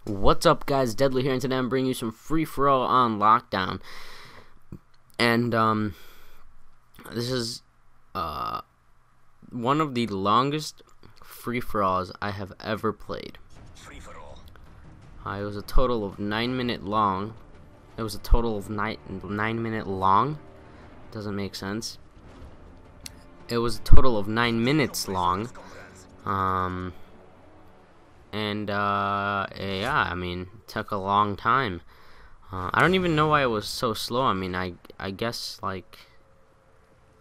What's up, guys? Deadly here, and today I'm bringing you some free-for-all on Lockdown. And this is one of the longest free-for-alls I have ever played. It was a total of 9 minute long. It was a total of 9 minute long. Doesn't make sense. It was a total of 9 minutes long. Yeah, I mean, it took a long time. I don't even know why it was so slow. I mean, I guess, like,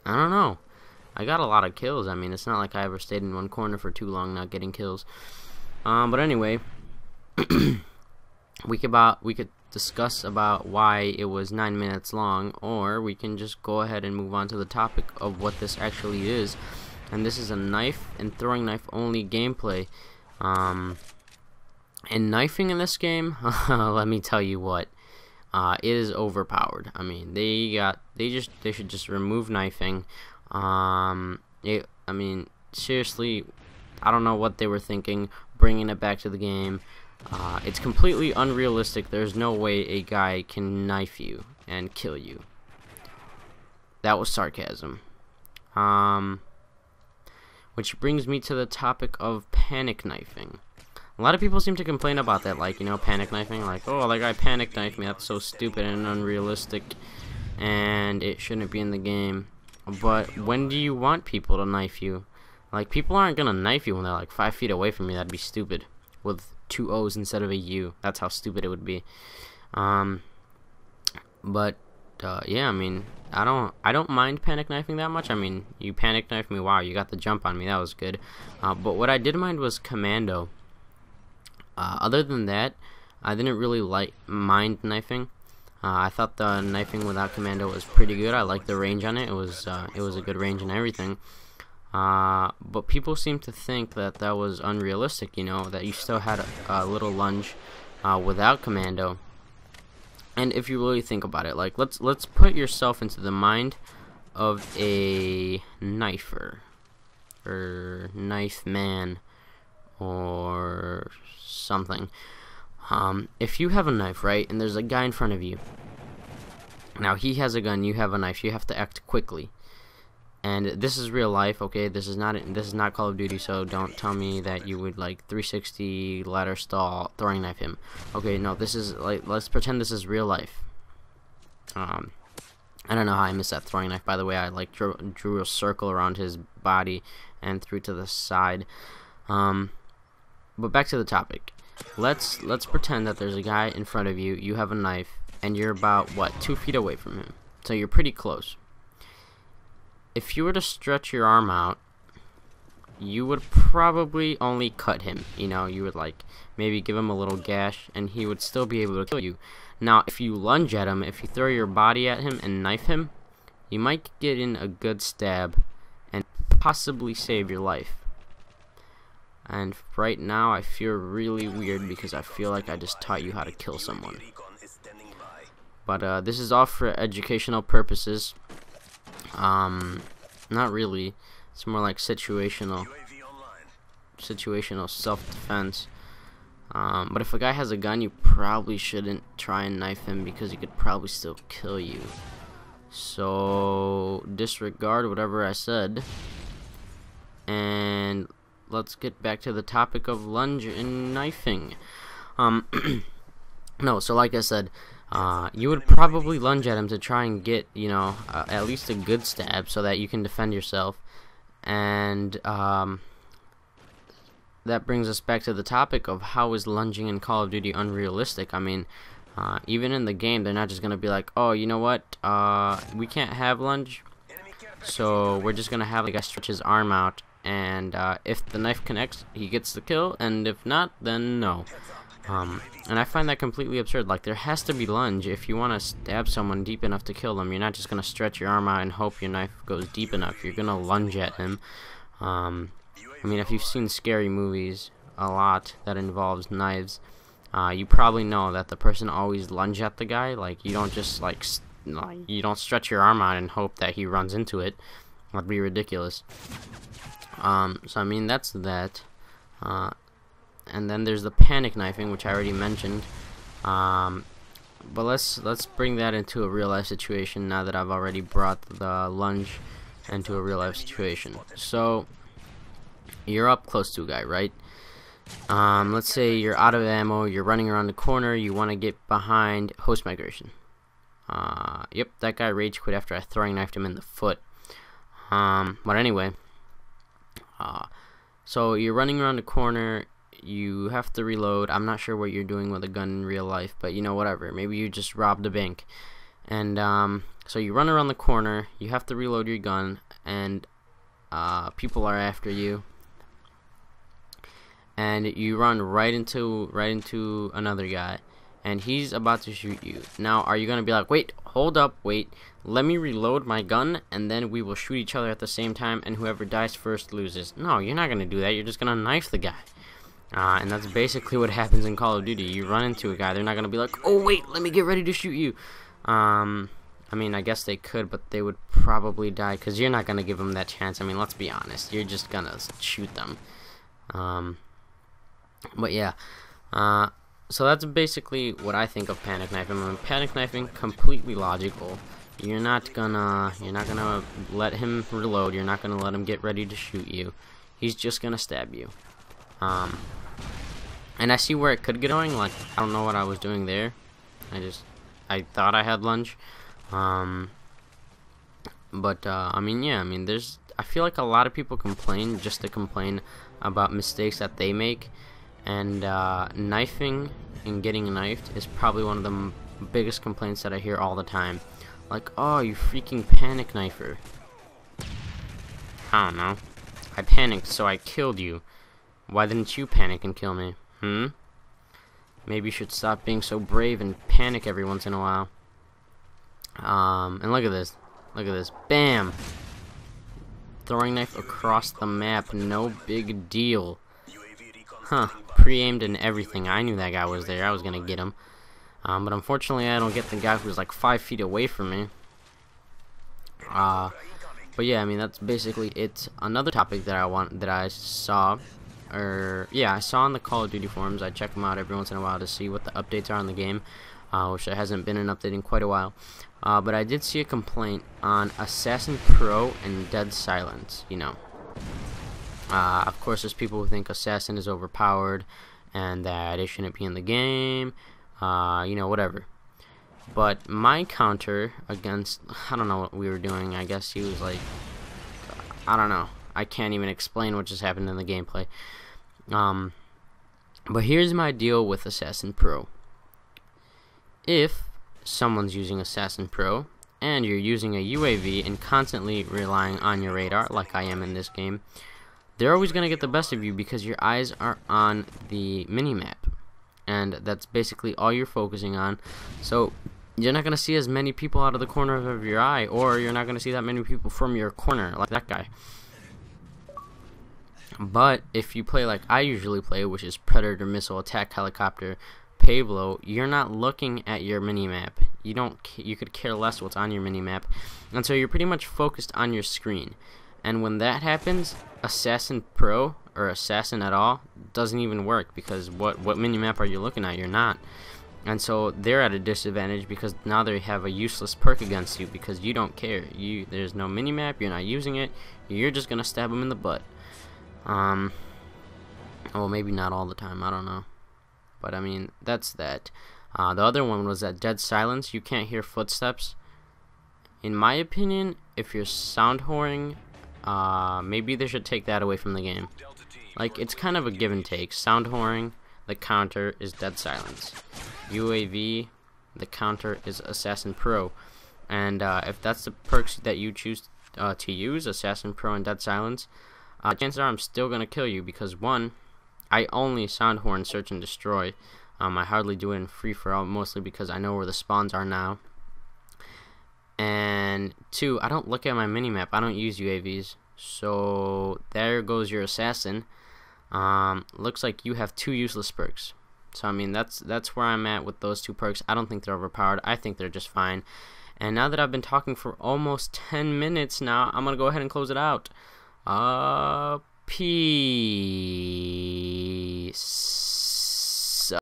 I don't know. I got a lot of kills. I mean, it's not like I ever stayed in one corner for too long not getting kills. But anyway, we could discuss about why it was 9 minutes long, or we can just go ahead and move on to the topic of what this actually is. And this is a knife and throwing knife only gameplay. And knifing in this game, let me tell you what, it is overpowered. I mean, they should just remove knifing. I mean, seriously, I don't know what they were thinking bringing it back to the game. It's completely unrealistic. There's no way a guy can knife you and kill you. That was sarcasm. Which brings me to the topic of panic knifing. A lot of people seem to complain about that, like, you know, panic knifing, like, oh, that guy panic knifed me, that's so stupid and unrealistic, and it shouldn't be in the game. But when do you want people to knife you? Like, people aren't gonna knife you when they're like 5 feet away from you. That'd be stupid. With 2 O's instead of a U. That's how stupid it would be. Yeah, I mean, I don't mind panic knifing that much. I mean, you panic knifed me, wow, you got the jump on me, that was good. But what I did mind was commando. Other than that, I didn't really mind knifing. I thought the knifing without commando was pretty good. I liked the range on it. It was a good range and everything. But people seem to think that that was unrealistic. You know, that you still had a little lunge without commando. And if you really think about it, like, let's put yourself into the mind of a knifer or knife man or something. If you have a knife, right, and there's a guy in front of you. Now he has a gun, you have a knife. You have to act quickly. And this is real life, okay? This is not Call of Duty, so don't tell me that you would, like, 360 ladder stall throwing knife him. Okay, no, this is, like, let's pretend this is real life. I don't know how I missed that throwing knife, by the way. I, like, drew a circle around his body and threw to the side. But back to the topic. Let's pretend that there's a guy in front of you, you have a knife, and you're about, what, 2 feet away from him. So you're pretty close. If you were to stretch your arm out, you would probably only cut him. You know, you would, like, maybe give him a little gash, and he would still be able to kill you. Now, if you lunge at him, if you throw your body at him and knife him, you might get in a good stab and possibly save your life. And right now, I feel really weird because I feel like I just taught you how to kill someone. But this is all for educational purposes. Not really. It's more like situational self-defense. But if a guy has a gun, you probably shouldn't try and knife him because he could probably still kill you. So disregard whatever I said. And let's get back to the topic of lunge and knifing. No, so like I said, you would probably lunge at him to try and get, you know, at least a good stab so that you can defend yourself. And that brings us back to the topic of how is lunging in Call of Duty unrealistic. I mean, even in the game, they're not just going to be like, oh, you know what, we can't have lunge, so we're just going to have the guy stretch his arm out, and if the knife connects, he gets the kill, and if not, then no. And I find that completely absurd. Like, there has to be lunge. If you want to stab someone deep enough to kill them, you're not just going to stretch your arm out and hope your knife goes deep enough. You're going to lunge at him. I mean, if you've seen scary movies a lot that involves knives, you probably know that the person always lunge at the guy. Like, you don't just, like, you don't stretch your arm out and hope that he runs into it. That'd be ridiculous. So, I mean, that's that. and then there's the panic knifing, which I already mentioned. But let's bring that into a real life situation now that I've already brought the lunge into a real life situation. So you're up close to a guy, right? Let's say you're out of ammo, you're running around the corner, you want to get behind host migration. Yep, that guy rage quit after I throwing knifed him in the foot. But anyway, so you're running around the corner, you have to reload. I'm not sure what you're doing with a gun in real life, but you know, whatever. Maybe you just robbed a bank. And so you run around the corner, you have to reload your gun, and people are after you. And you run right into another guy, and he's about to shoot you. Now, are you gonna be like, wait, hold up, wait, let me reload my gun, and then we will shoot each other at the same time, and whoever dies first loses? No, you're not gonna do that. You're just gonna knife the guy. And that's basically what happens in Call of Duty. You run into a guy, they're not gonna be like, oh wait, let me get ready to shoot you. I mean, I guess they could, but they would probably die, because you're not gonna give them that chance. I mean, let's be honest, you're just gonna shoot them. But yeah, so that's basically what I think of panic knifing. I mean, panic knifing, completely logical. You're not gonna let him reload. You're not gonna let him get ready to shoot you. He's just gonna stab you. And I see where it could get going. Like, I don't know what I was doing there. I thought I had lunge. But I mean, yeah. I mean, I feel like a lot of people complain just to complain about mistakes that they make. And knifing and getting knifed is probably one of the biggest complaints that I hear all the time. Like, oh, you freaking panic knifer. I don't know. I panicked, so I killed you. Why didn't you panic and kill me? Maybe you should stop being so brave and panic every once in a while. And look at this. Look at this. Bam! Throwing knife across the map. No big deal. Huh. Pre-aimed and everything. I knew that guy was there. I was gonna get him. But unfortunately, I don't get the guy who's like 5 feet away from me. But yeah, I mean, that's basically it. Another topic that I saw on the Call of Duty forums. I check them out every once in a while to see what the updates are on the game, which there hasn't been an update in quite a while. But I did see a complaint on Assassin Pro and Dead Silence. You know, of course, there's people who think Assassin is overpowered and that it shouldn't be in the game. You know, whatever. But my counter against, I don't know what we were doing. I guess he was like, I don't know. I can't even explain what just happened in the gameplay. But here's my deal with Assassin Pro. If someone's using Assassin Pro and you're using a UAV and constantly relying on your radar, like I am in this game, they're always going to get the best of you because your eyes are on the minimap. And that's basically all you're focusing on. So you're not going to see as many people out of the corner of your eye, or you're not going to see that many people from your corner, like that guy. But if you play like I usually play, which is Predator, Missile, Attack, Helicopter, Pablo, you're not looking at your minimap. You could care less what's on your minimap. And so you're pretty much focused on your screen. And when that happens, Assassin Pro, or Assassin at all, doesn't even work, because what minimap are you looking at? You're not. And so they're at a disadvantage because now they have a useless perk against you because you don't care. There's no minimap, you're not using it, you're just gonna stab them in the butt. Well, maybe not all the time, I don't know. But I mean, that's that. The other one was that Dead Silence. You can't hear footsteps. In my opinion, if you're sound whoring, maybe they should take that away from the game. Like, it's kind of a give and take. Sound whoring, the counter is Dead Silence. UAV, the counter is Assassin Pro. And if that's the perks that you choose to use, Assassin Pro and Dead Silence, chances are I'm still gonna kill you because, one, I only sound horn, search, and destroy. I hardly do it in free for all, mostly because I know where the spawns are now. And two, I don't look at my minimap. I don't use UAVs. So there goes your assassin. Looks like you have 2 useless perks. So I mean, that's where I'm at with those 2 perks. I don't think they're overpowered. I think they're just fine. And now that I've been talking for almost 10 minutes now, I'm gonna go ahead and close it out. Peace.